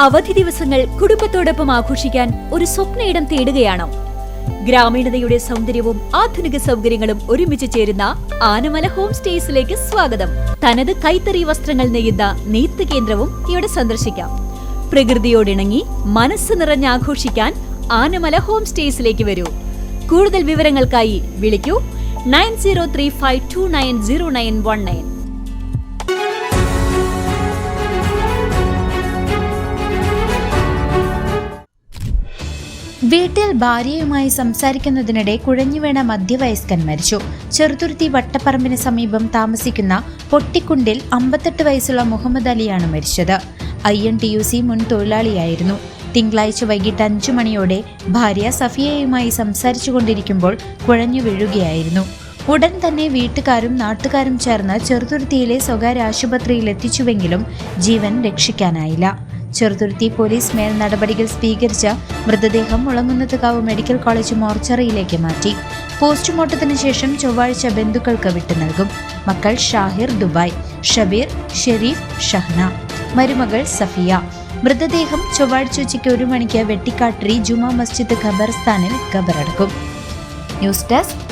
അവധി ദിവസങ്ങൾ കുടുംബത്തോടൊപ്പം ആഘോഷിക്കാൻ ഒരു സ്വപ്നയിടം തേടുകയാണോ? ഗ്രാമീണതയുടെ സൗന്ദര്യവും ആധുനിക സൗകര്യങ്ങളും ഒരുമിച്ച് ചേരുന്ന ആനമല ഹോം സ്റ്റേസിലേക്ക് സ്വാഗതം. തനത് കൈത്തറി വസ്ത്രങ്ങൾ നെയ്യുന്ന നെയ്ത്ത് കേന്ദ്രവും ഇവിടെ സന്ദർശിക്കാം. പ്രകൃതിയോടിണങ്ങി മനസ്സ് നിറഞ്ഞ് ആഘോഷിക്കാൻ ആനമല ഹോം സ്റ്റേസിലേക്ക് വരൂ. കൂടുതൽ വിവരങ്ങൾക്കായി വിളിക്കൂ 9035290919. വീട്ടിൽ ഭാര്യയുമായി സംസാരിക്കുന്നതിനിടെ കുഴഞ്ഞുവീണ മധ്യവയസ്കൻ മരിച്ചു. ചെറുതുരുത്തി വട്ടപ്പറമ്പിന് സമീപം താമസിക്കുന്ന പൊട്ടിക്കുണ്ടിൽ 58 വയസ്സുള്ള മുഹമ്മദ് അലിയാണ് മരിച്ചത്. INTUC മുൻ തൊഴിലാളിയായിരുന്നു. തിങ്കളാഴ്ച വൈകിട്ട് 5 മണിയോടെ ഭാര്യ സഫിയയുമായി സംസാരിച്ചു കൊണ്ടിരിക്കുമ്പോൾ കുഴഞ്ഞു വീഴുകയായിരുന്നു. ഉടൻ തന്നെ വീട്ടുകാരും നാട്ടുകാരും ചേർന്ന് ചെറുതുരുത്തിയിലെ സ്വകാര്യ ആശുപത്രിയിൽ എത്തിച്ചുവെങ്കിലും ജീവൻ രക്ഷിക്കാനായില്ല. ചെറുതുരുത്തി പോലീസ് മേൽ നടപടികൾ സ്വീകരിച്ച മൃതദേഹം മുളങ്ങുന്നത്കാവ് മെഡിക്കൽ കോളേജ് മോർച്ചറിയിലേക്ക് മാറ്റി. പോസ്റ്റ്മോർട്ടത്തിന് ശേഷം ചൊവ്വാഴ്ച ബന്ധുക്കൾക്ക് വിട്ടു നൽകും. മക്കൾ ഷാഹിർ ദുബായ്, ഷബീർ, ഷെരീഫ്, ഷഹ്ന, മരുമകൾ സഫിയ. മൃതദേഹം ചൊവ്വാഴ്ച ഉച്ചയ്ക്ക് 1 മണിക്ക് വെട്ടിക്കാട്ടിരി ജുമാ മസ്ജിദ് ഖബർസ്ഥാനിൽ ഖബറടക്കും. News desk